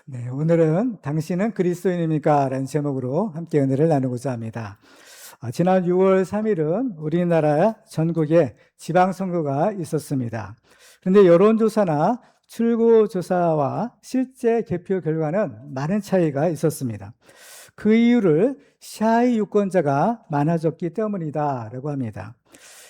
네, 오늘은 당신은 그리스도인입니까? 라는 제목으로 함께 은혜를 나누고자 합니다. 지난 6월 3일은 우리나라 전국에 지방선거가 있었습니다. 그런데 여론조사나 출구조사와 실제 개표 결과는 많은 차이가 있었습니다. 그 이유를 샤이 유권자가 많아졌기 때문이다라고 합니다.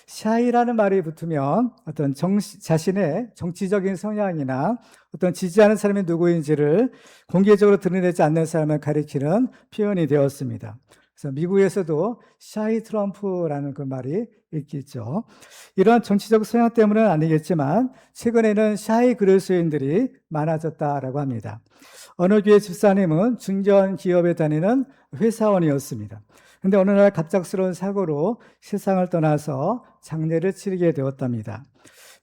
샤이라는 말이 붙으면 어떤 자신의 정치적인 성향이나 어떤 지지하는 사람이 누구인지를 공개적으로 드러내지 않는 사람을 가리키는 표현이 되었습니다. 그래서 미국에서도 샤이 트럼프라는 그 말이 있겠죠. 이런 정치적 성향 때문은 아니겠지만 최근에는 샤이 그리스도인들이 많아졌다라고 합니다. 어느 교회 집사님은 중견 기업에 다니는 회사원이었습니다. 근데 어느 날 갑작스러운 사고로 세상을 떠나서 장례를 치르게 되었답니다.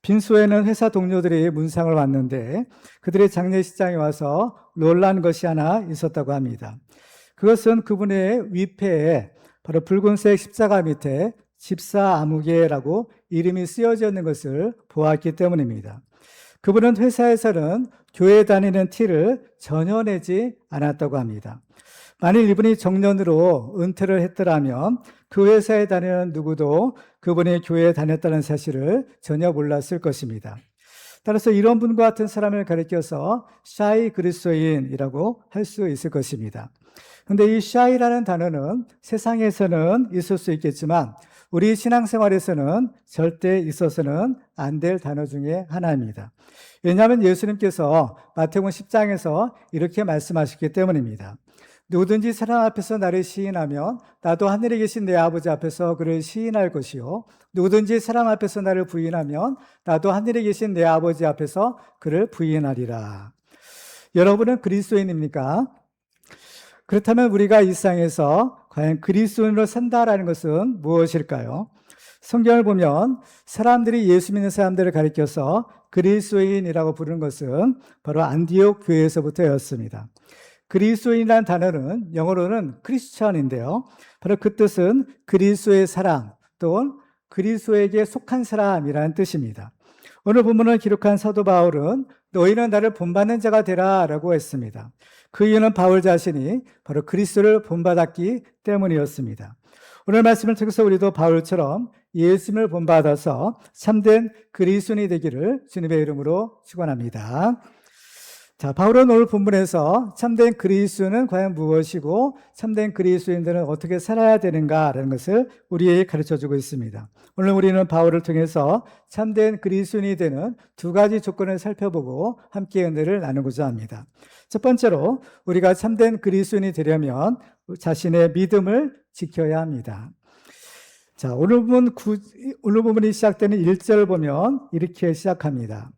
빈소에는 회사 동료들이 문상을 왔는데 그들의 장례식장에 와서 놀란 것이 하나 있었다고 합니다. 그것은 그분의 위패에 바로 붉은색 십자가 밑에 집사 아무개라고 이름이 쓰여져 있는 것을 보았기 때문입니다. 그분은 회사에서는 교회 다니는 티를 전혀 내지 않았다고 합니다. 만일 이분이 정년으로 은퇴를 했더라면 그 회사에 다니는 누구도 그분이 교회에 다녔다는 사실을 전혀 몰랐을 것입니다. 따라서 이런 분과 같은 사람을 가리켜서 샤이 그리스도인이라고 할 수 있을 것입니다. 그런데 이 샤이라는 단어는 세상에서는 있을 수 있겠지만 우리 신앙생활에서는 절대 있어서는 안 될 단어 중에 하나입니다. 왜냐하면 예수님께서 마태복음 10장에서 이렇게 말씀하셨기 때문입니다. 누구든지 사람 앞에서 나를 시인하면 나도 하늘에 계신 내 아버지 앞에서 그를 시인할 것이요, 누구든지 사람 앞에서 나를 부인하면 나도 하늘에 계신 내 아버지 앞에서 그를 부인하리라. 여러분은 그리스도인입니까? 그렇다면 우리가 이 세상에서 과연 그리스도인으로 산다라는 것은 무엇일까요? 성경을 보면 사람들이 예수 믿는 사람들을 가리켜서 그리스도인이라고 부르는 것은 바로 안디옥 교회에서부터였습니다. 그리스도인이라는 단어는 영어로는 크리스천인데요. 바로 그 뜻은 그리스도의 사람 또는 그리스도에게 속한 사람이라는 뜻입니다. 오늘 본문을 기록한 사도 바울은 너희는 나를 본받는 자가 되라 라고 했습니다. 그 이유는 바울 자신이 바로 그리스도를 본받았기 때문이었습니다. 오늘 말씀을 통해서 우리도 바울처럼 예수님을 본받아서 참된 그리스도인이 되기를 주님의 이름으로 축원합니다. 자, 바울은 오늘 본문에서 참된 그리스도는 과연 무엇이고 참된 그리스도인들은 어떻게 살아야 되는가라는 것을 우리에게 가르쳐주고 있습니다. 오늘 우리는 바울을 통해서 참된 그리스도인이 되는 두 가지 조건을 살펴보고 함께 은혜를 나누고자 합니다. 첫 번째로 우리가 참된 그리스도인이 되려면 자신의 믿음을 지켜야 합니다. 자, 오늘 부분이 시작되는 1절을 보면 이렇게 시작합니다.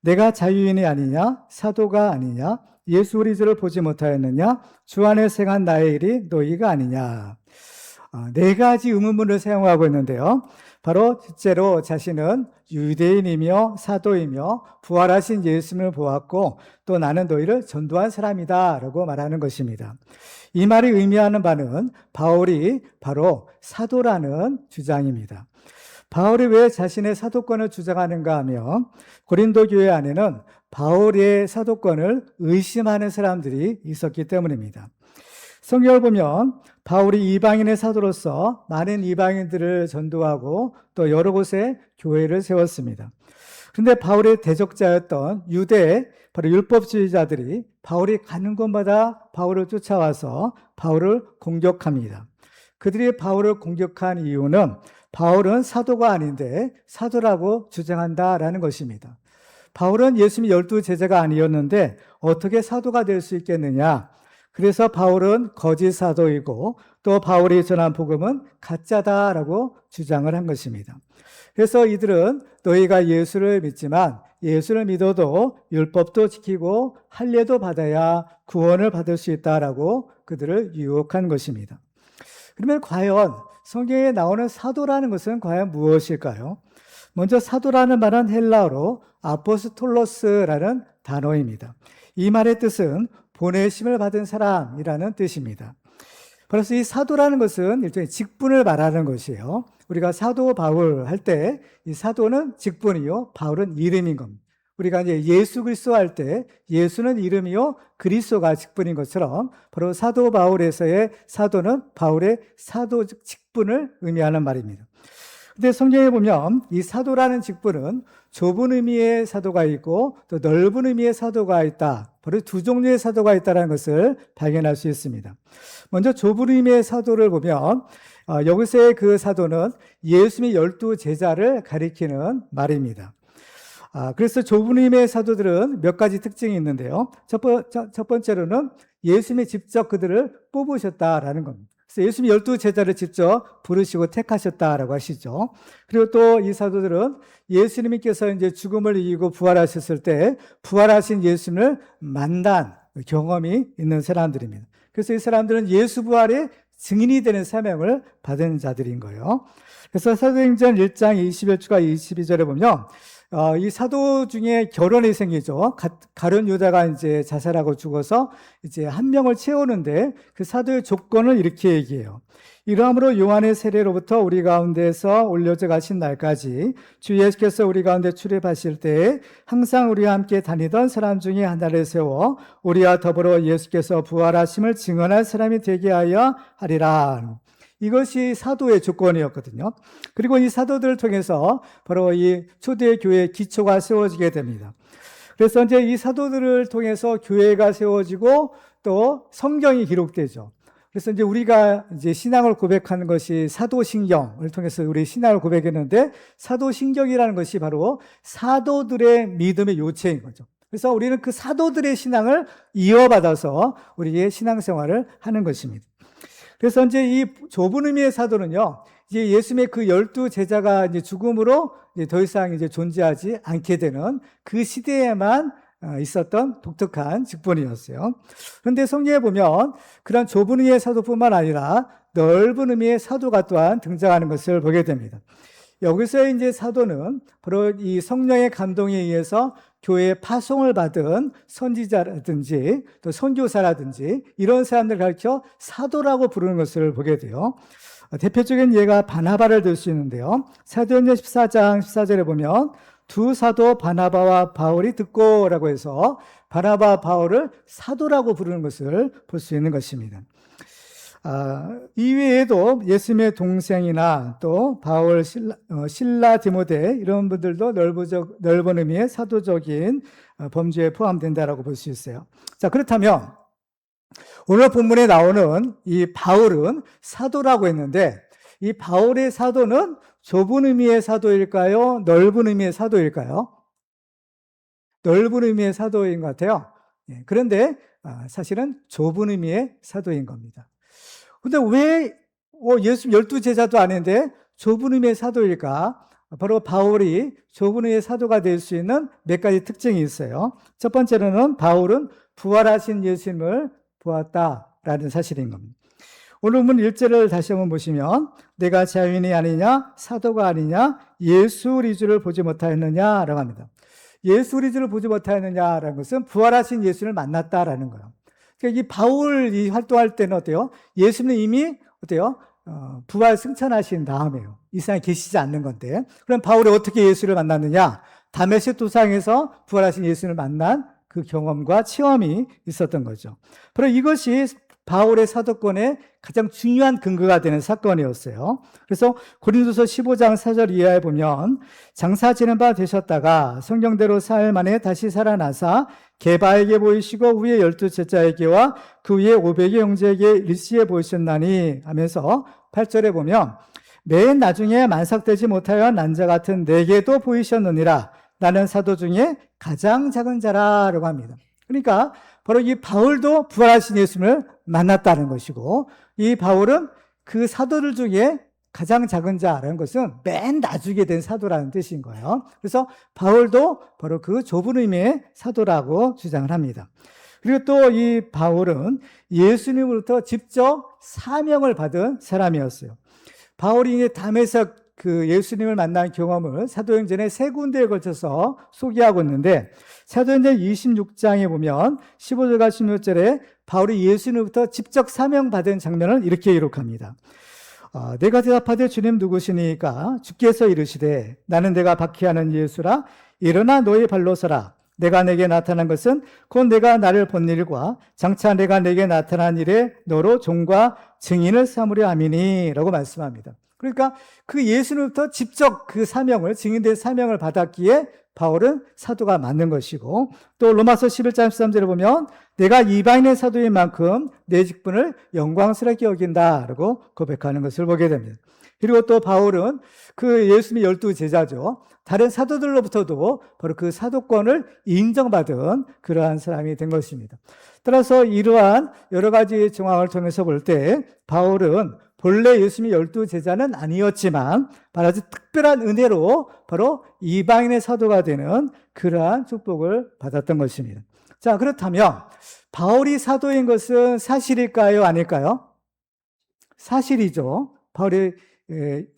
내가 자유인이 아니냐? 사도가 아니냐? 예수 그리스도를 보지 못하였느냐? 주 안에 생한 나의 일이 너희가 아니냐? 네 가지 의문문을 사용하고 있는데요. 바로 실제로 자신은 유대인이며 사도이며 부활하신 예수님을 보았고 또 나는 너희를 전도한 사람이다 라고 말하는 것입니다. 이 말이 의미하는 바는 바울이 바로 사도라는 주장입니다. 바울이 왜 자신의 사도권을 주장하는가 하면 고린도 교회 안에는 바울의 사도권을 의심하는 사람들이 있었기 때문입니다. 성경을 보면 바울이 이방인의 사도로서 많은 이방인들을 전도하고 또 여러 곳에 교회를 세웠습니다. 그런데 바울의 대적자였던 유대 바로 율법주의자들이 바울이 가는 곳마다 바울을 쫓아와서 바울을 공격합니다. 그들이 바울을 공격한 이유는 바울은 사도가 아닌데 사도라고 주장한다라는 것입니다. 바울은 예수님이 12제자가 아니었는데 어떻게 사도가 될 수 있겠느냐? 그래서 바울은 거짓 사도이고 또 바울이 전한 복음은 가짜다라고 주장을 한 것입니다. 그래서 이들은 너희가 예수를 믿지만 예수를 믿어도 율법도 지키고 할례도 받아야 구원을 받을 수 있다라고 그들을 유혹한 것입니다. 그러면 과연 성경에 나오는 사도라는 것은 과연 무엇일까요? 먼저 사도라는 말은 헬라어로 아포스톨로스라는 단어입니다. 이 말의 뜻은 보내심을 받은 사람이라는 뜻입니다. 그래서 이 사도라는 것은 일종의 직분을 말하는 것이에요. 우리가 사도 바울 할 때 이 사도는 직분이요, 바울은 이름인 겁니다. 우리가 이제 예수 그리스도 할 때 예수는 이름이요 그리스도가 직분인 것처럼 바로 사도 바울에서의 사도는 바울의 사도 직분을 의미하는 말입니다. 근데 성경에 보면 이 사도라는 직분은 좁은 의미의 사도가 있고 또 넓은 의미의 사도가 있다. 바로 두 종류의 사도가 있다는 것을 발견할 수 있습니다. 먼저 좁은 의미의 사도를 보면 여기서의 그 사도는 예수님의 12제자를 가리키는 말입니다. 그래서 좁은 의미의 사도들은 몇 가지 특징이 있는데요. 첫 번째로는 예수님이 직접 그들을 뽑으셨다라는 겁니다. 그래서 예수님이 12제자를 직접 부르시고 택하셨다라고 하시죠. 그리고 또 이 사도들은 예수님께서 이제 죽음을 이기고 부활하셨을 때 부활하신 예수님을 만난 경험이 있는 사람들입니다. 그래서 이 사람들은 예수 부활의 증인이 되는 사명을 받은 자들인 거예요. 그래서 사도행전 1장 21절과 22절에 보면 이 사도 중에 결혼이 생기죠. 가룟 유다가 이제 자살하고 죽어서 이제 한 명을 채우는데 그 사도의 조건을 이렇게 얘기해요. 이러함으로 요한의 세례로부터 우리 가운데서 올려져 가신 날까지 주 예수께서 우리 가운데 출입하실 때에 항상 우리와 함께 다니던 사람 중에 하나를 세워 우리와 더불어 예수께서 부활하심을 증언할 사람이 되게 하여 하리라. 이것이 사도의 조건이었거든요. 그리고 이 사도들을 통해서 바로 이 초대 교회의 기초가 세워지게 됩니다. 그래서 이제 이 사도들을 통해서 교회가 세워지고 또 성경이 기록되죠. 그래서 이제 우리가 이제 신앙을 고백하는 것이 사도신경을 통해서 우리 신앙을 고백했는데 사도신경이라는 것이 바로 사도들의 믿음의 요체인 거죠. 그래서 우리는 그 사도들의 신앙을 이어받아서 우리의 신앙생활을 하는 것입니다. 그래서 이제 이 좁은 의미의 사도는요, 이제 예수님의 그 12제자가 이제 죽음으로 이제 더 이상 이제 존재하지 않게 되는 그 시대에만 있었던 독특한 직분이었어요. 그런데 성경에 보면 그런 좁은 의미의 사도뿐만 아니라 넓은 의미의 사도가 또한 등장하는 것을 보게 됩니다. 여기서 이제 사도는 바로 이 성령의 감동에 의해서 교회의 파송을 받은 선지자라든지 또 선교사라든지 이런 사람들을 가르쳐 사도라고 부르는 것을 보게 돼요. 대표적인 예가 바나바를 들 수 있는데요. 사도행전 14장 14절에 보면 두 사도 바나바와 바울이 듣고라고 해서 바나바 바울을 사도라고 부르는 것을 볼 수 있는 것입니다. 이외에도 예수님의 동생이나 또 바울, 실라, 디모데 이런 분들도 넓은 의미의 사도적인 범주에 포함된다라고 볼 수 있어요. 자, 그렇다면 오늘 본문에 나오는 이 바울은 사도라고 했는데 이 바울의 사도는 좁은 의미의 사도일까요? 넓은 의미의 사도일까요? 넓은 의미의 사도인 것 같아요. 그런데 사실은 좁은 의미의 사도인 겁니다. 근데 왜 예수님 12제자도 아닌데 좁은 의미의 사도일까? 바로 바울이 좁은 의미의 사도가 될 수 있는 몇 가지 특징이 있어요. 첫 번째로는 바울은 부활하신 예수님을 보았다라는 사실인 겁니다. 오늘 본문 1절을 다시 한번 보시면 내가 자유인이 아니냐 사도가 아니냐 예수 그리스도를 보지 못하였느냐라고 합니다. 예수 그리스도를 보지 못하였느냐라는 것은 부활하신 예수를 만났다라는 거예요. 그러니까 이 바울이 활동할 때는 어때요? 예수는 이미 어때요? 부활 승천하신 다음에요. 이 세상에 계시지 않는 건데. 그럼 바울이 어떻게 예수를 만났느냐? 다메섹 도상에서 부활하신 예수를 만난 그 경험과 체험이 있었던 거죠. 바로 이것이 바울의 사도권의 가장 중요한 근거가 되는 사건이었어요. 그래서 고린도서 15장 4절 이하에 보면 장사 지낸 바 되셨다가 성경대로 사흘 만에 다시 살아나사 게바에게 보이시고 후에 12제자에게와 그 위에 500의 형제에게 일시에 보이셨나니 하면서 8절에 보면 맨 나중에 만삭되지 못하여 난자 같은 내게도 보이셨느니라 나는 사도 중에 가장 작은 자라라고 합니다. 그러니까 바로 이 바울도 부활하신 예수님을 만났다는 것이고 이 바울은 그 사도들 중에 가장 작은 자라는 것은 맨 나중에 된 사도라는 뜻인 거예요. 그래서 바울도 바로 그 좁은 의미의 사도라고 주장을 합니다. 그리고 또 이 바울은 예수님으로부터 직접 사명을 받은 사람이었어요. 바울이 다메섹 그 예수님을 만난 경험을 사도행전에 3군데에 걸쳐서 소개하고 있는데 사도행전 26장에 보면 15절과 16절에 바울이 예수님부터 직접 사명받은 장면을 이렇게 기록합니다. 내가 대답하되 주님 누구시니까? 주께서 이르시되 나는 내가 박해하는 예수라. 일어나 너의 발로 서라. 내가 내게 나타난 것은 곧 내가 나를 본 일과 장차 내가 내게 나타난 일에 너로 종과 증인을 삼으려 함이니 라고 말씀합니다. 그러니까 그 예수로부터 직접 그 사명을, 증인된 사명을 받았기에 바울은 사도가 맞는 것이고, 또 로마서 11장 13절에 보면 내가 이방인의 사도인 만큼 내 직분을 영광스럽게 여긴다라고 고백하는 것을 보게 됩니다. 그리고 또 바울은 그 예수님의 12제자죠. 다른 사도들로부터도 바로 그 사도권을 인정받은 그러한 사람이 된 것입니다. 따라서 이러한 여러 가지 정황을 통해서 볼 때 바울은 본래 예수님의 12제자는 아니었지만 바로 아주 특별한 은혜로 바로 이방인의 사도가 되는 그러한 축복을 받았던 것입니다. 자, 그렇다면 바울이 사도인 것은 사실일까요? 아닐까요? 사실이죠. 바울이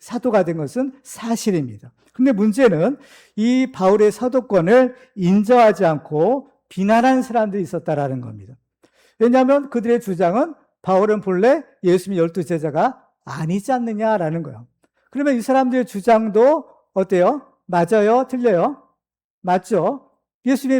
사도가 된 것은 사실입니다. 근데 문제는 이 바울의 사도권을 인정하지 않고 비난하는 사람들이 있었다라는 겁니다. 왜냐하면 그들의 주장은 바울은 본래 예수님의 12제자가 아니지 않느냐라는 거예요. 그러면 이 사람들의 주장도 어때요? 맞아요? 틀려요? 맞죠?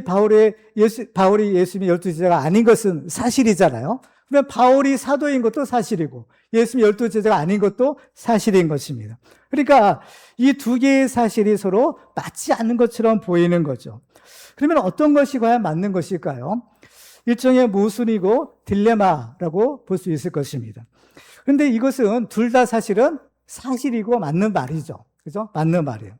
바울이 예수님의 12제자가 아닌 것은 사실이잖아요. 그러면 바울이 사도인 것도 사실이고 예수님의 12제자가 아닌 것도 사실인 것입니다. 그러니까 이 두 개의 사실이 서로 맞지 않는 것처럼 보이는 거죠. 그러면 어떤 것이 과연 맞는 것일까요? 일종의 모순이고 딜레마라고 볼 수 있을 것입니다. 그런데 이것은 둘 다 사실은 사실이고 맞는 말이죠. 그죠? 맞는 말이에요.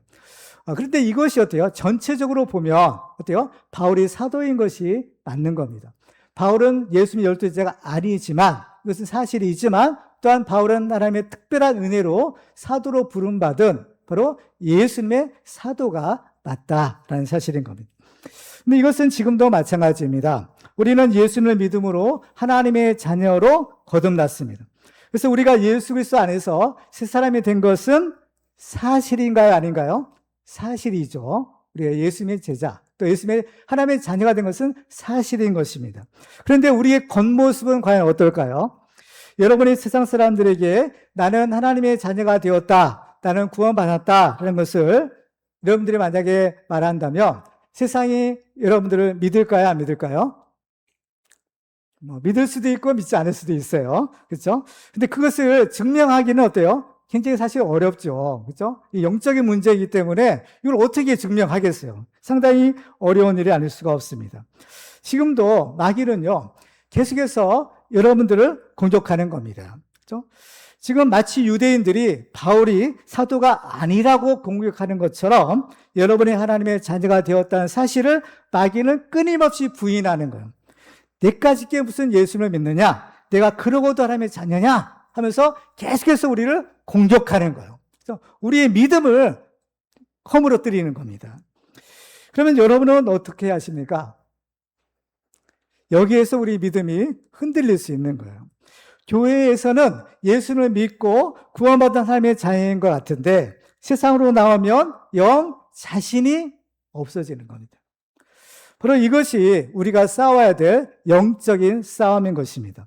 그런데 이것이 어때요? 전체적으로 보면 어때요? 바울이 사도인 것이 맞는 겁니다. 바울은 예수님의 12제자가 아니지만, 이것은 사실이지만 또한 바울은 하나님의 특별한 은혜로 사도로 부름받은 바로 예수님의 사도가 맞다라는 사실인 겁니다. 근데 이것은 지금도 마찬가지입니다. 우리는 예수님을 믿음으로 하나님의 자녀로 거듭났습니다. 그래서 우리가 예수 그리스도 안에서 새 사람이 된 것은 사실인가요? 아닌가요? 사실이죠. 우리가 예수님의 제자, 또 예수님의 하나님의 자녀가 된 것은 사실인 것입니다. 그런데 우리의 겉모습은 과연 어떨까요? 여러분이 세상 사람들에게 나는 하나님의 자녀가 되었다, 나는 구원받았다 라는 것을 여러분들이 만약에 말한다면 세상이 여러분들을 믿을까요? 안 믿을까요? 믿을 수도 있고 믿지 않을 수도 있어요. 그렇죠? 근데 그것을 증명하기는 어때요? 굉장히 사실 어렵죠. 그렇죠? 이 영적인 문제이기 때문에 이걸 어떻게 증명하겠어요? 상당히 어려운 일이 아닐 수가 없습니다. 지금도 마귀는요, 계속해서 여러분들을 공격하는 겁니다. 그렇죠? 지금 마치 유대인들이 바울이 사도가 아니라고 공격하는 것처럼 여러분이 하나님의 자녀가 되었다는 사실을 마귀는 끊임없이 부인하는 거예요. 내까짓게 무슨 예수를 믿느냐? 내가 그러고도 하나님의 자녀냐? 하면서 계속해서 우리를 공격하는 거예요. 그래서 우리의 믿음을 허물어뜨리는 겁니다. 그러면 여러분은 어떻게 하십니까? 여기에서 우리 믿음이 흔들릴 수 있는 거예요. 교회에서는 예수를 믿고 구원받은 하나님의 자녀인 것 같은데 세상으로 나오면 영 자신이 없어지는 겁니다. 바로 이것이 우리가 싸워야 될 영적인 싸움인 것입니다.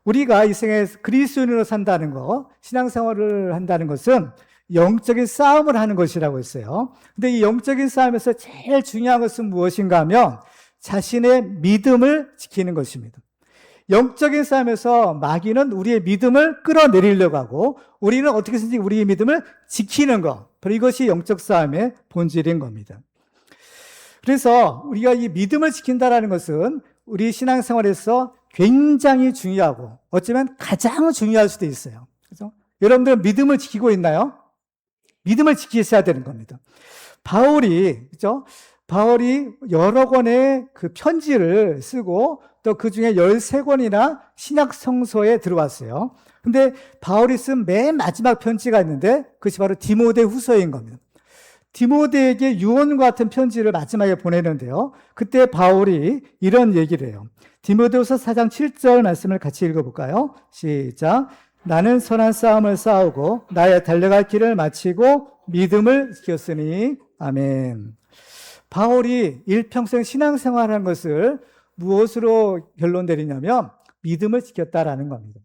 우리가 이 생에 그리스도인으로 산다는 것, 신앙생활을 한다는 것은 영적인 싸움을 하는 것이라고 했어요. 근데 이 영적인 싸움에서 제일 중요한 것은 무엇인가 하면 자신의 믿음을 지키는 것입니다. 영적인 싸움에서 마귀는 우리의 믿음을 끌어내리려고 하고 우리는 어떻게 해서든지 우리의 믿음을 지키는 것, 바로 이것이 영적 싸움의 본질인 겁니다. 그래서 우리가 이 믿음을 지킨다는 것은 우리 신앙생활에서 굉장히 중요하고 어쩌면 가장 중요할 수도 있어요. 그렇죠? 여러분들은 믿음을 지키고 있나요? 믿음을 지키셔야 되는 겁니다. 바울이 여러 권의 그 편지를 쓰고 또 그 중에 13권이나 신약 성서에 들어왔어요. 근데 바울이 쓴 맨 마지막 편지가 있는데 그것이 바로 디모데 후서인 겁니다. 디모데에게 유언과 같은 편지를 마지막에 보내는데요. 그때 바울이 이런 얘기를 해요. 디모데후서 4장 7절 말씀을 같이 읽어볼까요? 시작. 나는 선한 싸움을 싸우고 나의 달려갈 길을 마치고 믿음을 지켰으니 아멘. 바울이 일평생 신앙생활을 한 것을 무엇으로 결론 내리냐면 믿음을 지켰다라는 겁니다.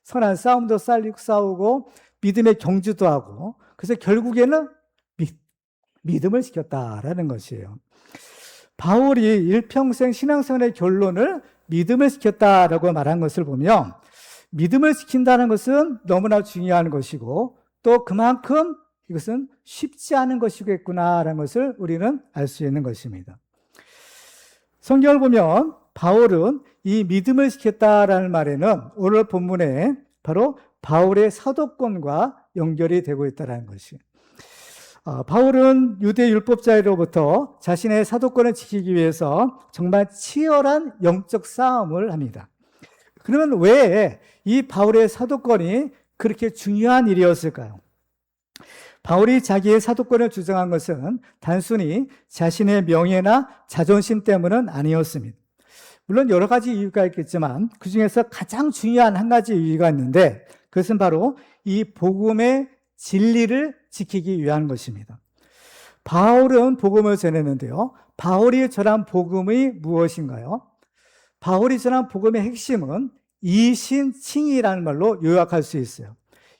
선한 싸움도 싸우고 믿음의 경주도 하고, 그래서 결국에는 믿음을 지켰다라는 것이에요. 바울이 일평생 신앙생활의 결론을 믿음을 지켰다라고 말한 것을 보면, 믿음을 지킨다는 것은 너무나 중요한 것이고 또 그만큼 이것은 쉽지 않은 것이겠구나라는 것을 우리는 알 수 있는 것입니다. 성경을 보면 바울은 이 믿음을 지켰다라는 말에는 오늘 본문에 바로 바울의 사도권과 연결이 되고 있다는 것이. 바울은 유대 율법자로부터 자신의 사도권을 지키기 위해서 정말 치열한 영적 싸움을 합니다. 그러면 왜 이 바울의 사도권이 그렇게 중요한 일이었을까요? 바울이 자기의 사도권을 주장한 것은 단순히 자신의 명예나 자존심 때문은 아니었습니다. 물론 여러 가지 이유가 있겠지만 그 중에서 가장 중요한 한 가지 이유가 있는데, 그것은 바로 이 복음의 진리를 지키기 위한 것입니다. 바울은 복음을 전했는데요, 바울이 전한 복음이 무엇인가요? 바울이 전한 복음의 핵심은 이신칭이라는 말로 요약할 수 있어요.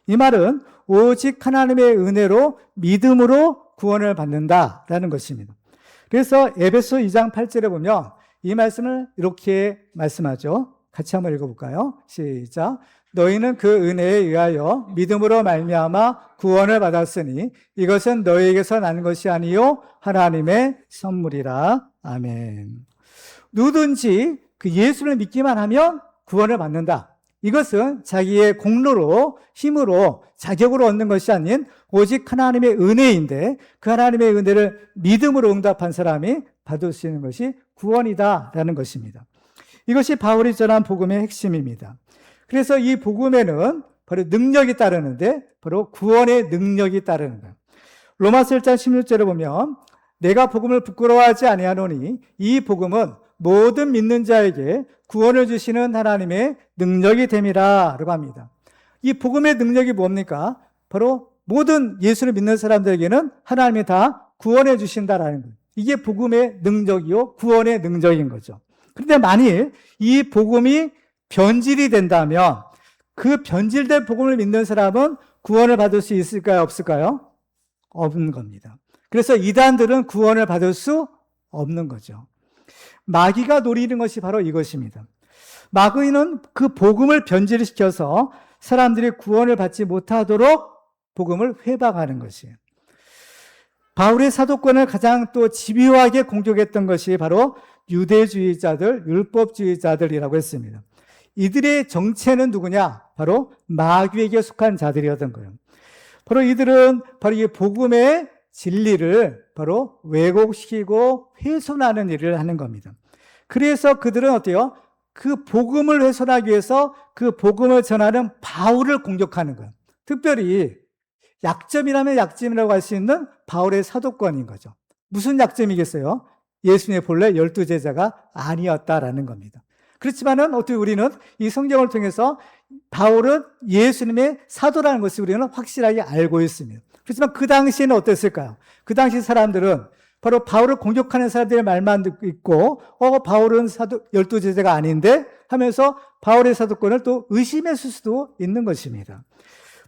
이 말은 오직 하나님의 은혜로 믿음으로 구원을 받는다라는 것입니다. 그래서 에베소 2장 8절에 보면 이 말씀을 이렇게 말씀하죠. 같이 한번 읽어볼까요? 시작. 너희는 그 은혜에 의하여 믿음으로 말미암아 구원을 받았으니 이것은 너희에게서 난 것이 아니요 하나님의 선물이라. 아멘. 누구든지 그 예수를 믿기만 하면 구원을 받는다. 이것은 자기의 공로로, 힘으로, 자격으로 얻는 것이 아닌 오직 하나님의 은혜인데, 그 하나님의 은혜를 믿음으로 응답한 사람이 받을 수 있는 것이 구원이다라는 것입니다. 이것이 바울이 전한 복음의 핵심입니다. 그래서 이 복음에는 바로 능력이 따르는데 바로 구원의 능력이 따르는 거예요. 로마서 1장 16절에 보면 내가 복음을 부끄러워하지 아니하노니 이 복음은 모든 믿는 자에게 구원을 주시는 하나님의 능력이 됨이라 라고 합니다. 이 복음의 능력이 뭡니까? 바로 모든 예수를 믿는 사람들에게는 하나님이 다 구원해 주신다라는 거예요. 이게 복음의 능력이요, 구원의 능력인 거죠. 그런데 만일 이 복음이 변질이 된다면 그 변질된 복음을 믿는 사람은 구원을 받을 수 있을까요, 없을까요? 없는 겁니다. 그래서 이단들은 구원을 받을 수 없는 거죠. 마귀가 노리는 것이 바로 이것입니다. 마귀는 그 복음을 변질시켜서 사람들이 구원을 받지 못하도록 복음을 회방하는 것이에요. 바울의 사도권을 가장 또 집요하게 공격했던 것이 바로 유대주의자들, 율법주의자들이라고 했습니다. 이들의 정체는 누구냐? 바로 마귀에게 속한 자들이었던 거예요. 바로 이들은 바로 이 복음의 진리를 바로 왜곡시키고 훼손하는 일을 하는 겁니다. 그래서 그들은 어때요? 그 복음을 훼손하기 위해서 그 복음을 전하는 바울을 공격하는 거예요. 특별히 약점이라면 약점이라고 할 수 있는 바울의 사도권인 거죠. 무슨 약점이겠어요? 예수님의 본래 12제자가 아니었다라는 겁니다. 그렇지만은 어떻게 우리는 이 성경을 통해서 바울은 예수님의 사도라는 것을 우리는 확실하게 알고 있습니다. 그렇지만 그 당시에는 어땠을까요? 그 당시 사람들은 바로 바울을 공격하는 사람들의 말만 듣고 있고, 바울은 사도 12제자가 아닌데 하면서 바울의 사도권을 또 의심했을 수도 있는 것입니다.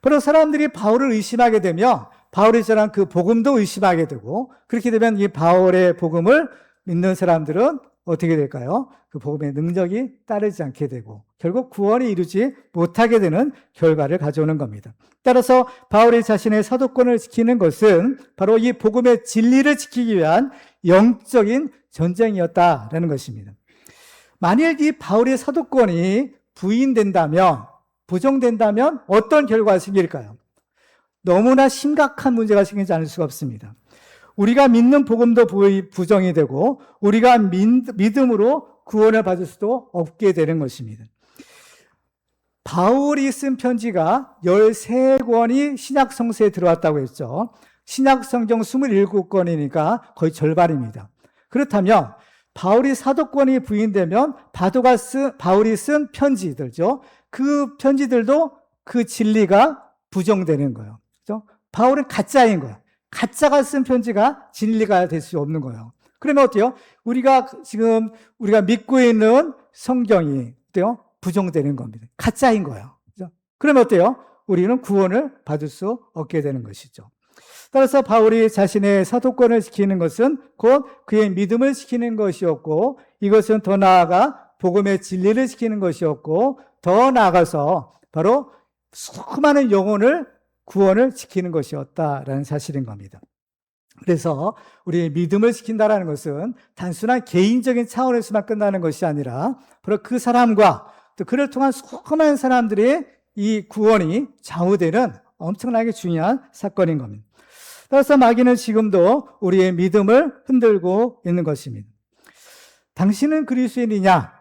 바로 사람들이 바울을 의심하게 되면 바울이 전한 그 복음도 의심하게 되고, 그렇게 되면 이 바울의 복음을 믿는 사람들은 어떻게 될까요? 그 복음의 능력이 따르지 않게 되고 결국 구원이 이루지 못하게 되는 결과를 가져오는 겁니다. 따라서 바울이 자신의 사도권을 지키는 것은 바로 이 복음의 진리를 지키기 위한 영적인 전쟁이었다라는 것입니다. 만일 이 바울의 사도권이 부인된다면, 부정된다면 어떤 결과가 생길까요? 너무나 심각한 문제가 생기지 않을 수가 없습니다. 우리가 믿는 복음도 부정이 되고 우리가 믿음으로 구원을 받을 수도 없게 되는 것입니다. 바울이 쓴 편지가 13권이 신약 성서에 들어왔다고 했죠. 신약 성경 27권이니까 거의 절반입니다. 그렇다면 바울이 사도권이 부인되면 바울이 쓴 편지들죠. 그 편지들도 그 진리가 부정되는 거예요. 그렇죠? 바울은 가짜인 거예요. 가짜가 쓴 편지가 진리가 될 수 없는 거예요. 그러면 어때요? 우리가 믿고 있는 성경이 어때요? 부정되는 겁니다. 가짜인 거예요. 그렇죠? 그러면 어때요? 우리는 구원을 받을 수 없게 되는 것이죠. 따라서 바울이 자신의 사도권을 지키는 것은 곧 그의 믿음을 지키는 것이었고, 이것은 더 나아가 복음의 진리를 지키는 것이었고, 더 나아가서 바로 수많은 영혼을 구원을 지키는 것이었다라는 사실인 겁니다. 그래서 우리의 믿음을 지킨다는 것은 단순한 개인적인 차원에서만 끝나는 것이 아니라 바로 그 사람과 또 그를 통한 수많은 사람들의 이 구원이 좌우되는 엄청나게 중요한 사건인 겁니다. 따라서 마귀는 지금도 우리의 믿음을 흔들고 있는 것입니다. 당신은 그리스도인이냐?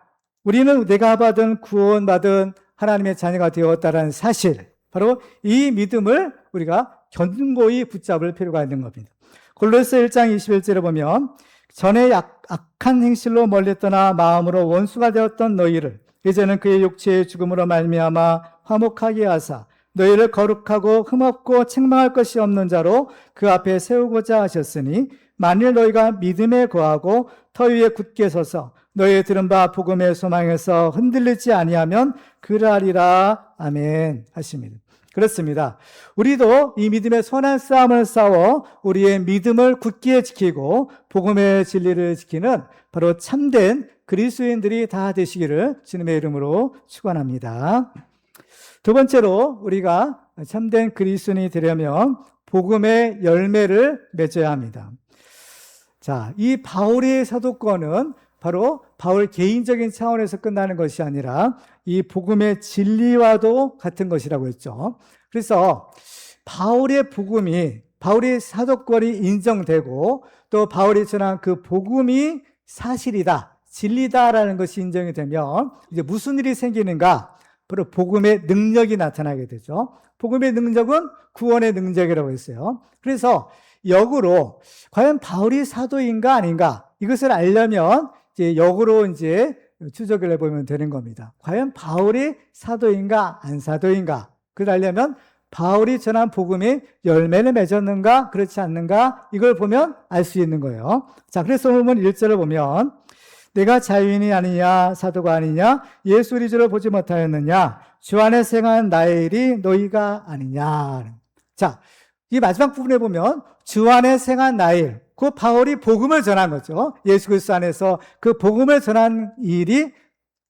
우리는 내가 받은 구원받은 하나님의 자녀가 되었다는 사실, 바로 이 믿음을 우리가 견고히 붙잡을 필요가 있는 겁니다. 골로새 1장 21절에 보면 전에 악한 행실로 멀리 떠나 마음으로 원수가 되었던 너희를 이제는 그의 육체의 죽음으로 말미암아 화목하게 하사 너희를 거룩하고 흠없고 책망할 것이 없는 자로 그 앞에 세우고자 하셨으니 만일 너희가 믿음에 거하고 터 위에 굳게 서서 너희의 들은 바 복음의 소망에서 흔들리지 아니하면 그러하리라. 아멘 하십니다. 그렇습니다. 우리도 이 믿음의 선한 싸움을 싸워 우리의 믿음을 굳게 지키고 복음의 진리를 지키는 바로 참된 그리스도인들이 다 되시기를 주님의 이름으로 축원합니다. 두 번째로 우리가 참된 그리스도인이 되려면 복음의 열매를 맺어야 합니다. 자, 이 바울의 사도권은 바로 바울 개인적인 차원에서 끝나는 것이 아니라 이 복음의 진리와도 같은 것이라고 했죠. 그래서 바울의 복음이, 바울의 사도권이 인정되고 또 바울이 전한 그 복음이 사실이다, 진리다라는 것이 인정이 되면 이제 무슨 일이 생기는가? 바로 복음의 능력이 나타나게 되죠. 복음의 능력은 구원의 능력이라고 했어요. 그래서 역으로 과연 바울이 사도인가 아닌가? 이것을 알려면 이제 역으로 이제 추적을 해보면 되는 겁니다. 과연 바울이 사도인가 안 사도인가? 그걸 알려면 바울이 전한 복음이 열매를 맺었는가 그렇지 않는가 이걸 보면 알 수 있는 거예요. 자, 그래서 오늘 1절을 보면 내가 자유인이 아니냐 사도가 아니냐 예수 그리스도를 보지 못하였느냐 주 안에 생한 나의 일이 너희가 아니냐. 자, 이 마지막 부분에 보면 주 안에 생한 나의 일, 그 바울이 복음을 전한 거죠. 예수 그리스도 안에서 그 복음을 전한 일이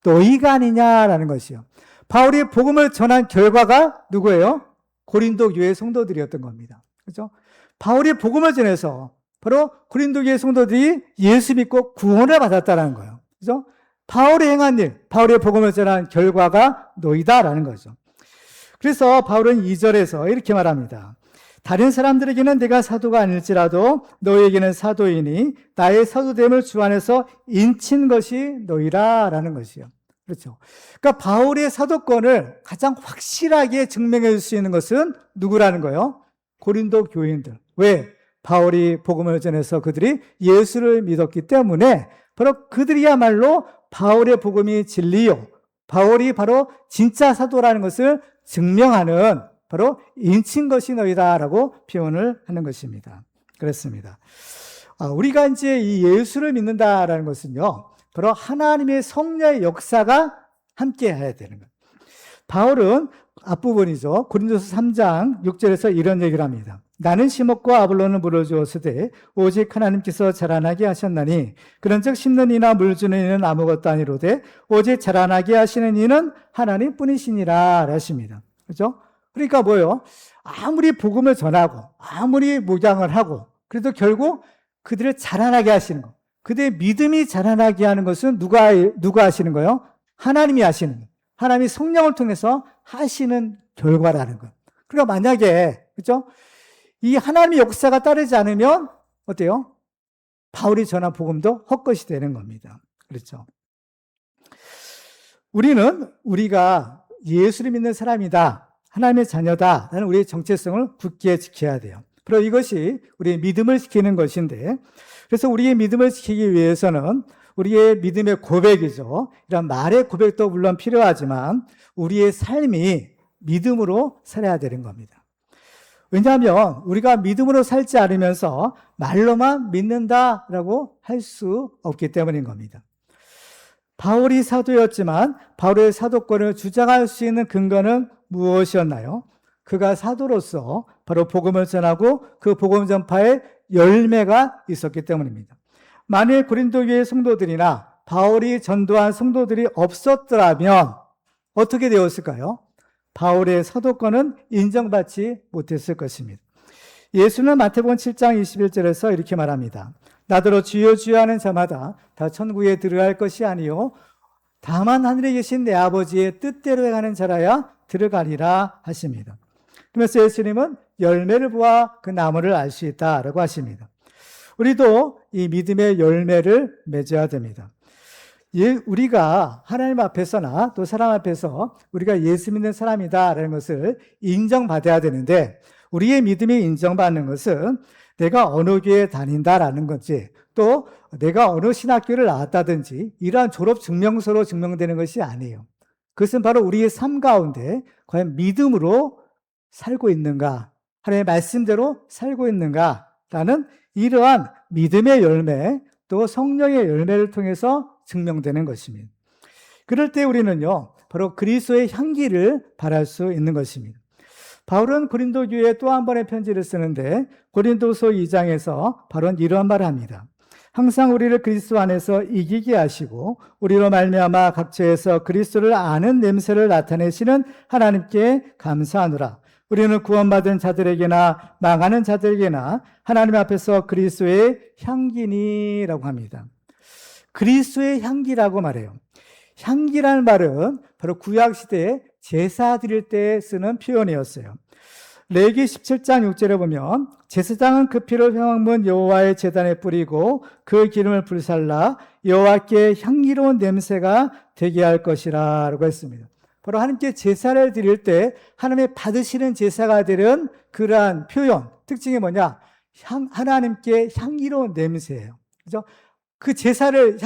너희가 아니냐라는 것이요. 바울이 복음을 전한 결과가 누구예요? 고린도 교회 성도들이었던 겁니다. 그렇죠? 바울이 복음을 전해서 바로 고린도 교회 성도들이 예수 믿고 구원을 받았다는 거예요. 그렇죠? 바울이 행한 일, 바울의 복음을 전한 결과가 너희다라는 거죠. 그래서 바울은 2절에서 이렇게 말합니다. 다른 사람들에게는 내가 사도가 아닐지라도 너희에게는 사도이니 나의 사도됨을 주 안에서 인친 것이 너희라라는 것이요. 그렇죠. 그러니까 바울의 사도권을 가장 확실하게 증명해 줄 수 있는 것은 누구라는 거예요? 고린도 교인들. 왜? 바울이 복음을 전해서 그들이 예수를 믿었기 때문에 바로 그들이야말로 바울의 복음이 진리요, 바울이 바로 진짜 사도라는 것을 증명하는 바로 인친 것이 너희다라고 표현을 하는 것입니다. 그렇습니다. 우리가 이제 이 예수를 믿는다라는 것은요, 바로 하나님의 성령의 역사가 함께 해야 되는 거예요. 바울은 앞부분이죠. 고린도서 3장 6절에서 이런 얘기를 합니다. 나는 심었고 아볼로는 물을 주었으되 오직 하나님께서 자라나게 하셨나니 그런즉 심는 이나 물 주는 이는 아무것도 아니로되 오직 자라나게 하시는 이는 하나님뿐이시니라 하십니다. 그렇죠? 그러니까 뭐예요? 아무리 복음을 전하고 아무리 목양을 하고 그래도 결국 그들을 자라나게 하시는 거, 그들의 믿음이 자라나게 하는 것은 누가 하시는 거예요? 하나님이 하시는 거예요. 하나님이 성령을 통해서 하시는 결과라는 거예요. 그러니까 만약에 그렇죠? 이 하나님의 역사가 따르지 않으면 어때요? 바울이 전한 복음도 헛것이 되는 겁니다. 그렇죠? 우리가 예수를 믿는 사람이다, 하나님의 자녀다 라는 우리의 정체성을 굳게 지켜야 돼요. 바로 이것이 우리의 믿음을 지키는 것인데, 그래서 우리의 믿음을 지키기 위해서는 우리의 믿음의 고백이죠. 이런 말의 고백도 물론 필요하지만 우리의 삶이 믿음으로 살아야 되는 겁니다. 왜냐하면 우리가 믿음으로 살지 않으면서 말로만 믿는다라고 할 수 없기 때문인 겁니다. 바울이 사도였지만 바울의 사도권을 주장할 수 있는 근거는 무엇이었나요? 그가 사도로서 바로 복음을 전하고 그 복음 전파에 열매가 있었기 때문입니다. 만일 고린도 교회 성도들이나 바울이 전도한 성도들이 없었더라면 어떻게 되었을까요? 바울의 사도권은 인정받지 못했을 것입니다. 예수는 마태복음 7장 21절에서 이렇게 말합니다. 나더러 주여 주여 하는 자마다 다 천국에 들어갈 것이 아니요 다만 하늘에 계신 내 아버지의 뜻대로 행하는 자라야 들어가리라 하십니다. 그러면서 예수님은 열매를 보아 그 나무를 알 수 있다라고 하십니다. 우리도 이 믿음의 열매를 맺어야 됩니다. 우리가 하나님 앞에서나 또 사람 앞에서 우리가 예수 믿는 사람이다라는 것을 인정받아야 되는데, 우리의 믿음이 인정받는 것은 내가 어느 교회에 다닌다라는 건지 또 내가 어느 신학교를 나왔다든지 이러한 졸업 증명서로 증명되는 것이 아니에요. 그것은 바로 우리의 삶 가운데 과연 믿음으로 살고 있는가, 하나님의 말씀대로 살고 있는가라는 이러한 믿음의 열매 또 성령의 열매를 통해서 증명되는 것입니다. 그럴 때 우리는요, 바로 그리스도의 향기를 발할 수 있는 것입니다. 바울은 고린도 교회에 또 한 번의 편지를 쓰는데 고린도서 2장에서 바로 이러한 말을 합니다. 항상 우리를 그리스도 안에서 이기게 하시고 우리로 말미암아 각처에서 그리스도를 아는 냄새를 나타내시는 하나님께 감사하노라. 우리는 구원받은 자들에게나 망하는 자들에게나 하나님 앞에서 그리스도의 향기니라고 합니다. 그리스도의 향기라고 말해요. 향기라는 말은 바로 구약시대에 제사 드릴 때 쓰는 표현이었어요. 레위기 17장 6절에 보면 제사장은 그 피를 회막문 여호와의 제단에 뿌리고 그 기름을 불살라 여호와께 향기로운 냄새가 되게 할 것이라 라고 했습니다. 바로 하나님께 제사를 드릴 때 하나님의 받으시는 제사가 되는 그러한 표현, 특징이 뭐냐? 하나님께 향기로운 냄새예요. 그죠? 그 제사를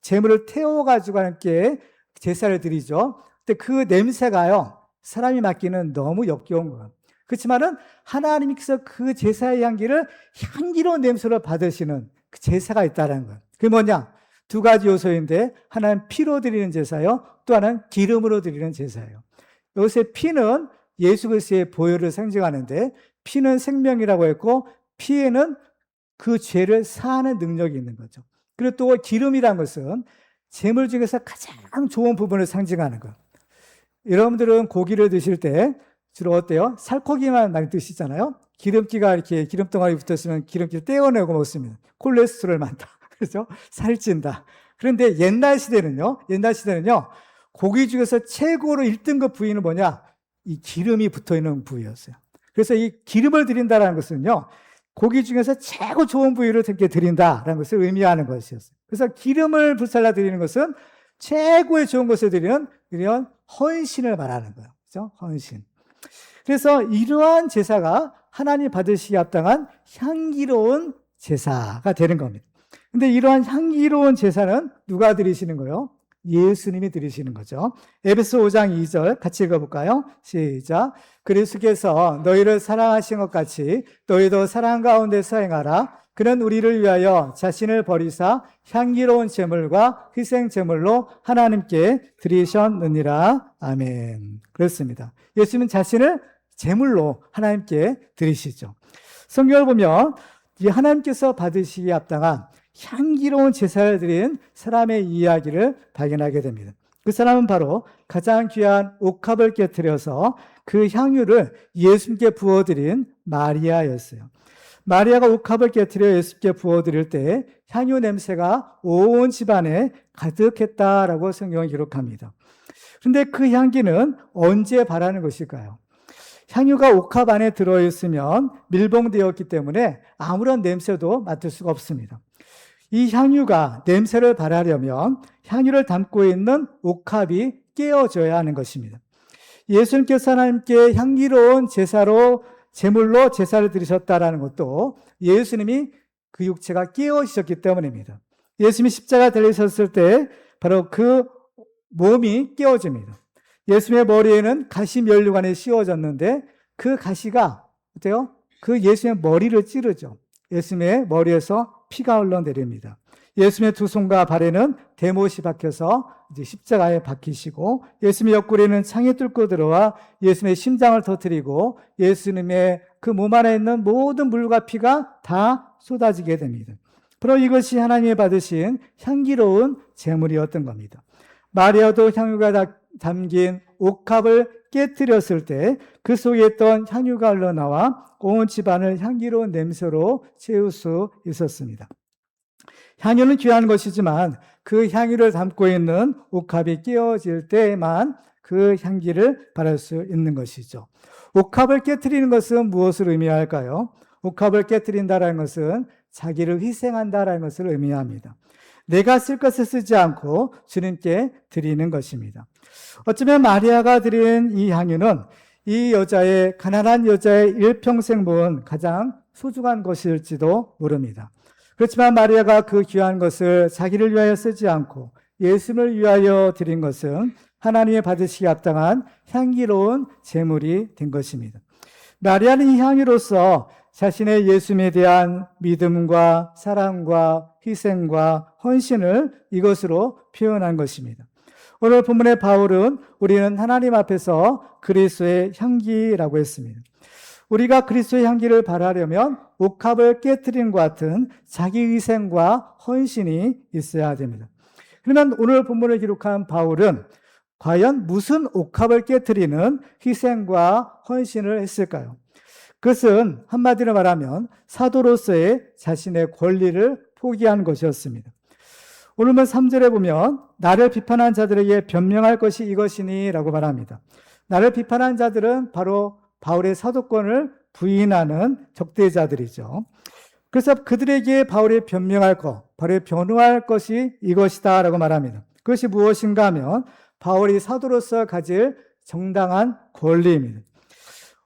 제물을 태워가지고 하나님께 제사를 드리죠. 근데 그 냄새가요, 사람이 맡기는 너무 역겨운 거예요. 그렇지만은 하나님께서 그 제사의 향기를 향기로운 냄새로 받으시는 그 제사가 있다는 거예요. 그게 뭐냐? 두 가지 요소인데, 하나는 피로 드리는 제사요, 또 하나는 기름으로 드리는 제사예요. 여기서 피는 예수 그리스도의 보혈을 상징하는데, 피는 생명이라고 했고, 피에는 그 죄를 사하는 능력이 있는 거죠. 그리고 또 기름이라는 것은 제물 중에서 가장 좋은 부분을 상징하는 거예요. 여러분들은 고기를 드실 때 주로 어때요? 살코기만 많이 드시잖아요. 기름기가 이렇게 기름덩어리 붙었으면 기름기를 떼어내고 먹습니다. 콜레스테롤 많다. 그렇죠? 살찐다. 그런데 옛날 시대는요, 고기 중에서 최고로 1등급 부위는 뭐냐? 이 기름이 붙어 있는 부위였어요. 그래서 이 기름을 드린다는 것은요, 고기 중에서 최고 좋은 부위를 이렇게 드린다라는 것을 의미하는 것이었어요. 그래서 기름을 불살라 드리는 것은 최고의 좋은 것을 드리는 이런 헌신을 말하는 거예요. 그렇죠? 헌신. 그래서 이러한 제사가 하나님 받으시기 합당한 향기로운 제사가 되는 겁니다. 근데 이러한 향기로운 제사는 누가 드리시는 거예요? 예수님이 드리시는 거죠. 에베소 5장 2절 같이 읽어볼까요? 시작. 그리스도께서 너희를 사랑하신 것 같이 너희도 사랑 가운데서 행하라. 그는 우리를 위하여 자신을 버리사 향기로운 제물과 희생 제물로 하나님께 드리셨느니라. 아멘. 그렇습니다. 예수님은 자신을 제물로 하나님께 드리시죠. 성경을 보면 이 하나님께서 받으시기에 합당한 향기로운 제사를 드린 사람의 이야기를 발견하게 됩니다. 그 사람은 바로 가장 귀한 옥합을 깨트려서 그 향유를 예수님께 부어드린 마리아였어요. 마리아가 옥합을 깨트려 예수님께 부어드릴 때 향유 냄새가 온 집안에 가득했다라고 성경은 기록합니다. 그런데 그 향기는 언제 발하는 것일까요? 향유가 옥합 안에 들어있으면 밀봉되었기 때문에 아무런 냄새도 맡을 수가 없습니다. 이 향유가 냄새를 발하려면 향유를 담고 있는 옥합이 깨어져야 하는 것입니다. 예수님께서 하나님께 향기로운 제물로 제사를 드리셨다라는 것도 예수님이 그 육체가 깨어지셨기 때문입니다. 예수님이 십자가 달리셨을 때 바로 그 몸이 깨어집니다. 예수님의 머리에는 가시 면류관이 씌워졌는데 그 가시가 어때요? 그 예수님의 머리를 찌르죠. 예수님의 머리에서 피가 흘러내립니다. 예수님의 두 손과 발에는 대못이 박혀서 이제 십자가에 박히시고, 예수님의 옆구리에는 창이 뚫고 들어와 예수님의 심장을 터뜨리고 예수님의 그 몸 안에 있는 모든 물과 피가 다 쏟아지게 됩니다. 바로 이것이 하나님이 받으신 향기로운 제물이었던 겁니다. 마리아도 향유가 담긴 옥합을 깨뜨렸을 때 그 속에 있던 향유가 흘러나와 온 집안을 향기로운 냄새로 채울 수 있었습니다. 향유는 귀한 것이지만 그 향유를 담고 있는 옥합이 깨어질 때만 그 향기를 발할 수 있는 것이죠. 옥합을 깨뜨리는 것은 무엇을 의미할까요? 옥합을 깨뜨린다는 것은 자기를 희생한다는 것을 의미합니다. 내가 쓸 것을 쓰지 않고 주님께 드리는 것입니다. 어쩌면 마리아가 드린 이 향유는 이 여자의, 가난한 여자의 일평생 모은 가장 소중한 것일지도 모릅니다. 그렇지만 마리아가 그 귀한 것을 자기를 위하여 쓰지 않고 예수님을 위하여 드린 것은 하나님의 받으시기 합당한 향기로운 제물이 된 것입니다. 마리아는 이 향유로서 자신의 예수님에 대한 믿음과 사랑과 희생과 헌신을 이것으로 표현한 것입니다. 오늘 본문의 바울은 우리는 하나님 앞에서 그리스도의 향기라고 했습니다. 우리가 그리스도의 향기를 발하려면 옥합을 깨뜨린 것 같은 자기 희생과 헌신이 있어야 됩니다. 그러면 오늘 본문을 기록한 바울은 과연 무슨 옥합을 깨뜨리는 희생과 헌신을 했을까요? 그것은 한마디로 말하면 사도로서의 자신의 권리를 포기한 것이었습니다. 오늘은 3절에 보면 나를 비판한 자들에게 변명할 것이 이것이니 라고 말합니다. 나를 비판한 자들은 바로 바울의 사도권을 부인하는 적대자들이죠. 그래서 그들에게 바울이 변명할 것, 바울이 변호할 것이 이것이다 라고 말합니다. 그것이 무엇인가 하면 바울이 사도로서 가질 정당한 권리입니다.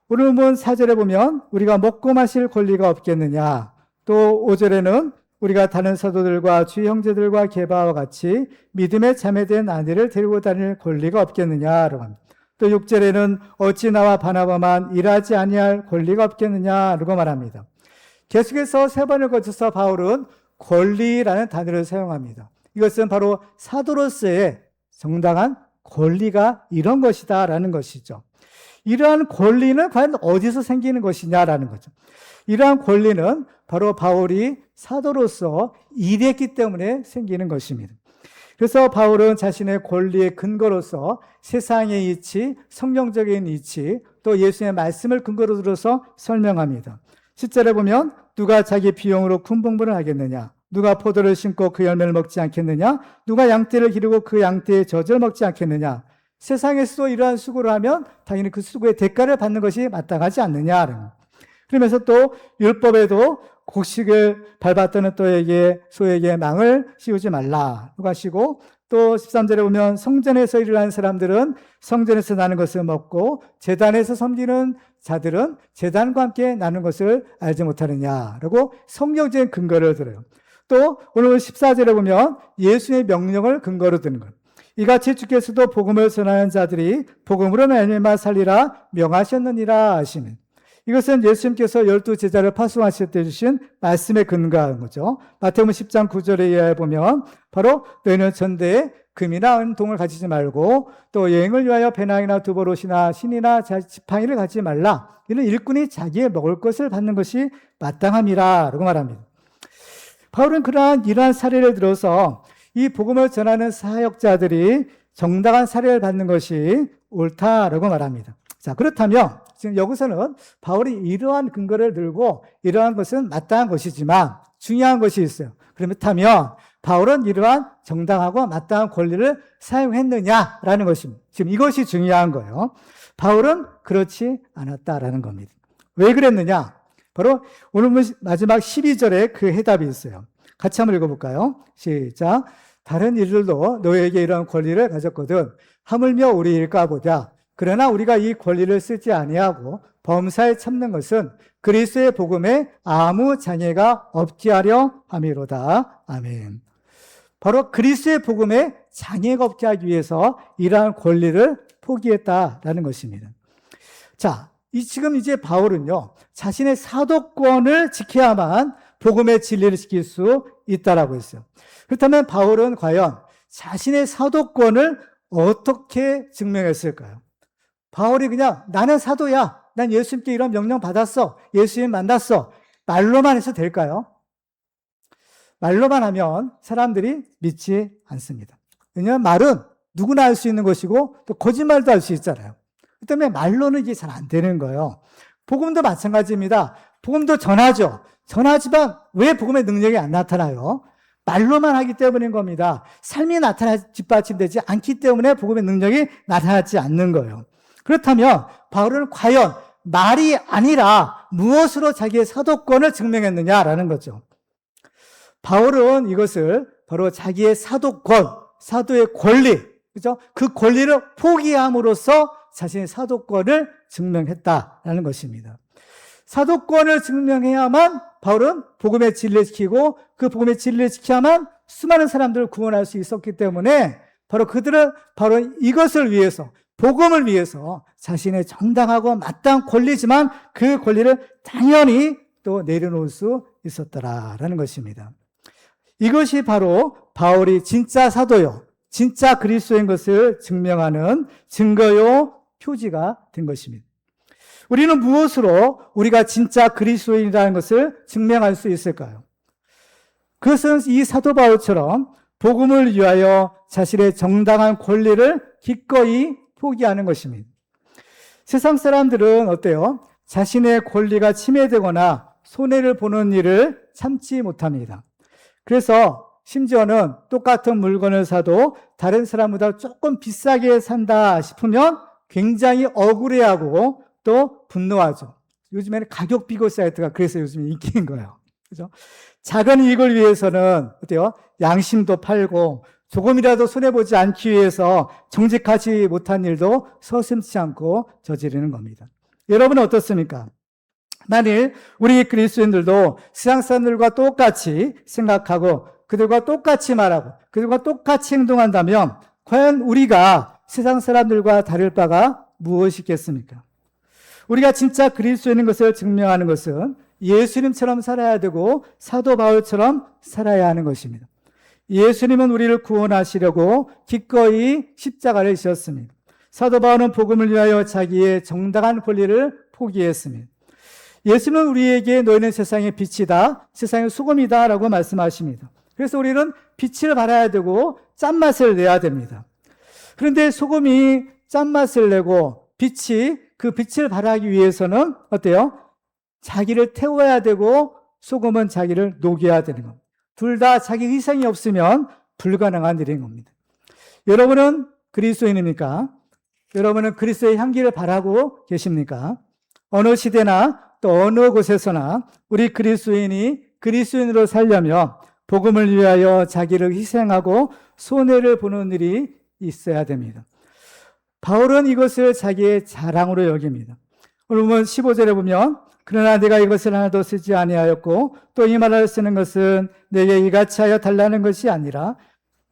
오늘 본문 4절에 보면 우리가 먹고 마실 권리가 없겠느냐, 또 5절에는 우리가 다른 사도들과 주의 형제들과 게바와 같이 믿음에 참여된 아내를 데리고 다닐 권리가 없겠느냐라고 합니다. 또 6절에는 어찌 나와 바나바만 일하지 아니할 권리가 없겠느냐라고 말합니다. 계속해서 3번을 거쳐서 바울은 권리라는 단어를 사용합니다. 이것은 바로 사도로서의 정당한 권리가 이런 것이다라는 것이죠. 이러한 권리는 과연 어디서 생기는 것이냐라는 거죠. 이러한 권리는 바로 바울이 사도로서 일했기 때문에 생기는 것입니다. 그래서 바울은 자신의 권리의 근거로서 세상의 이치, 성경적인 이치, 또 예수의 말씀을 근거로 들어서 설명합니다. 10절에 보면 누가 자기 비용으로 군복무를 하겠느냐? 누가 포도를 심고 그 열매를 먹지 않겠느냐? 누가 양떼를 기르고 그 양떼의 젖을 먹지 않겠느냐? 세상에서도 이러한 수고를 하면 당연히 그 수고의 대가를 받는 것이 마땅하지 않느냐? 그러면서 또 율법에도 곡식을 밟았던 소에게 망을 씌우지 말라고 하시고, 또 13절에 보면 성전에서 일을 하는 사람들은 성전에서 나는 것을 먹고 제단에서 섬기는 자들은 제단과 함께 나는 것을 알지 못하느냐라고 성경적인 근거를 들어요. 또 오늘 14절에 보면 예수의 명령을 근거로 드는 거예요. 이같이 주께서도 복음을 전하는 자들이 복음으로 말미암아 살리라 명하셨느니라 하시는, 이것은 예수님께서 12제자를 파송하실 때 주신 말씀에 근거한 거죠. 마태복음 10장 9절에 보면 바로 너희는 전대에 금이나 은동을 가지지 말고 또 여행을 위하여 배낭이나 두보롯이나 신이나 지팡이를 가지지 말라. 이는 일꾼이 자기의 먹을 것을 받는 것이 마땅함이라 라고 말합니다. 바울은 이러한 사례를 들어서 이 복음을 전하는 사역자들이 정당한 사례를 받는 것이 옳다라고 말합니다. 자, 그렇다면 지금 여기서는 바울이 이러한 근거를 들고 이러한 것은 마땅한 것이지만 중요한 것이 있어요. 그렇다면 바울은 이러한 정당하고 마땅한 권리를 사용했느냐라는 것입니다. 지금 이것이 중요한 거예요. 바울은 그렇지 않았다라는 겁니다. 왜 그랬느냐? 바로 오늘 마지막 12절에 그 해답이 있어요. 같이 한번 읽어볼까요? 시작. 다른 일들도 너에게 이러한 권리를 가졌거든 하물며 우리 일까 보자. 그러나 우리가 이 권리를 쓰지 아니하고 범사에 참는 것은 그리스도의 복음에 아무 장애가 없게 하려 함이로다. 아멘. 바로 그리스도의 복음에 장애가 없게 하기 위해서 이러한 권리를 포기했다라는 것입니다. 자, 지금 이제 바울은요, 자신의 사도권을 지켜야만 복음의 진리를 지킬 수 있다라고 했어요. 그렇다면 바울은 과연 자신의 사도권을 어떻게 증명했을까요? 바울이 그냥 나는 사도야, 난 예수님께 이런 명령 받았어, 예수님 만났어, 말로만 해서 될까요? 말로만 하면 사람들이 믿지 않습니다. 왜냐하면 말은 누구나 할 수 있는 것이고 또 거짓말도 할 수 있잖아요. 그 때문에 말로는 이게 잘 안 되는 거예요. 복음도 마찬가지입니다. 복음도 전하죠. 전하지만 왜 복음의 능력이 안 나타나요? 말로만 하기 때문인 겁니다. 삶이 뒷받침되지 않기 때문에 복음의 능력이 나타나지 않는 거예요. 그렇다면 바울은 과연 말이 아니라 무엇으로 자기의 사도권을 증명했느냐라는 거죠. 바울은 이것을 바로 자기의 사도권, 사도의 권리, 그죠? 그 권리를 포기함으로써 자신의 사도권을 증명했다라는 것입니다. 사도권을 증명해야만 바울은 복음의 진리를 지키고 그 복음의 진리를 지켜야만 수많은 사람들을 구원할 수 있었기 때문에 바로 그들은 바로 이것을 위해서, 복음을 위해서 자신의 정당하고 마땅한 권리지만 그 권리를 당연히 또 내려놓을 수 있었더라라는 것입니다. 이것이 바로 바울이 진짜 사도요, 진짜 그리스도인 것을 증명하는 증거요, 표지가 된 것입니다. 우리는 무엇으로 우리가 진짜 그리스도인이라는 것을 증명할 수 있을까요? 그것은 이 사도 바울처럼 복음을 위하여 자신의 정당한 권리를 기꺼이 포기하는 것입니다. 세상 사람들은 어때요? 자신의 권리가 침해되거나 손해를 보는 일을 참지 못합니다. 그래서 심지어는 똑같은 물건을 사도 다른 사람보다 조금 비싸게 산다 싶으면 굉장히 억울해하고 또 분노하죠. 요즘에는 가격 비교 사이트가 그래서 요즘 인기인 거예요. 그죠? 작은 이익을 위해서는 어때요? 양심도 팔고 조금이라도 손해보지 않기 위해서 정직하지 못한 일도 서슴지 않고 저지르는 겁니다. 여러분은 어떻습니까? 만일 우리 그리스도인들도 세상 사람들과 똑같이 생각하고 그들과 똑같이 말하고 그들과 똑같이 행동한다면 과연 우리가 세상 사람들과 다를 바가 무엇이겠습니까? 우리가 진짜 그리스도인인 것을 증명하는 것은 예수님처럼 살아야 되고 사도 바울처럼 살아야 하는 것입니다. 예수님은 우리를 구원하시려고 기꺼이 십자가를 지셨습니다. 사도 바울은 복음을 위하여 자기의 정당한 권리를 포기했습니다. 예수님은 우리에게 너희는 세상의 빛이다, 세상의 소금이다 라고 말씀하십니다. 그래서 우리는 빛을 발해야 되고 짠맛을 내야 됩니다. 그런데 소금이 짠맛을 내고 빛이 그 빛을 발하기 위해서는 어때요? 자기를 태워야 되고 소금은 자기를 녹여야 되는 겁니다. 둘 다 자기 희생이 없으면 불가능한 일인 겁니다. 여러분은 그리스도인입니까? 여러분은 그리스도의 향기를 바라고 계십니까? 어느 시대나 또 어느 곳에서나 우리 그리스도인이 그리스도인으로 살려면 복음을 위하여 자기를 희생하고 손해를 보는 일이 있어야 됩니다. 바울은 이것을 자기의 자랑으로 여깁니다. 오늘 보면 15절에 보면 그러나 내가 이것을 하나도 쓰지 아니하였고 또 이 말을 쓰는 것은 내게 이같이 하여 달라는 것이 아니라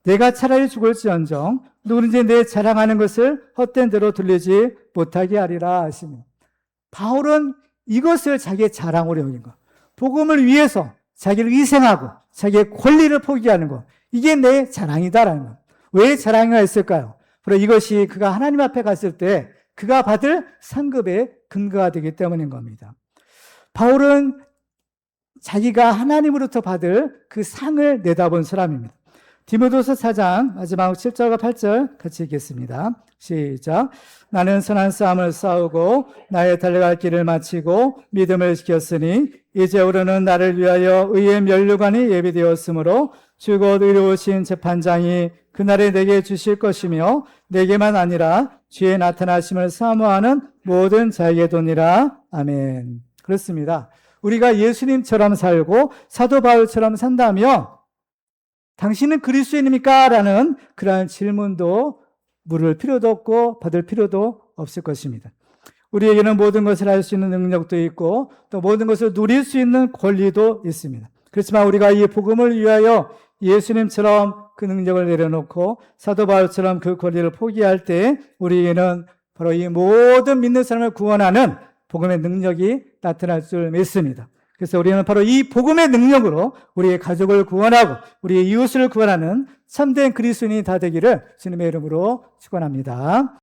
내가 차라리 죽을지언정 누구든지 내 자랑하는 것을 헛된 대로 들리지 못하게 하리라 하시며 바울은 이것을 자기의 자랑으로 여긴 것. 복음을 위해서 자기를 희생하고 자기의 권리를 포기하는 것. 이게 내 자랑이다라는 것. 왜 자랑이 있을까요? 바로 이것이 그가 하나님 앞에 갔을 때 그가 받을 상급의 근거가 되기 때문인 겁니다. 바울은 자기가 하나님으로부터 받을 그 상을 내다본 사람입니다. 디모데후서 4장 마지막 7절과 8절 같이 읽겠습니다. 시작. 나는 선한 싸움을 싸우고 나의 달려갈 길을 마치고 믿음을 지켰으니 이제 우리는 나를 위하여 의의 면류관이 예비되었으므로 주 곧 의로우신 재판장이 그날에 내게 주실 것이며 내게만 아니라 주의 나타나심을 사모하는 모든 자에게 도니라. 아멘. 그렇습니다. 우리가 예수님처럼 살고 사도 바울처럼 산다면 당신은 그리스도인입니까? 라는 그러한 질문도 물을 필요도 없고 받을 필요도 없을 것입니다. 우리에게는 모든 것을 할 수 있는 능력도 있고 또 모든 것을 누릴 수 있는 권리도 있습니다. 그렇지만 우리가 이 복음을 위하여 예수님처럼 그 능력을 내려놓고 사도 바울처럼 그 권리를 포기할 때 우리에게는 바로 이 모든 믿는 사람을 구원하는 복음의 능력이 나타날 줄 믿습니다. 그래서 우리는 바로 이 복음의 능력으로 우리의 가족을 구원하고 우리의 이웃을 구원하는 참된 그리스도인이 다 되기를 주님의 이름으로 축원합니다.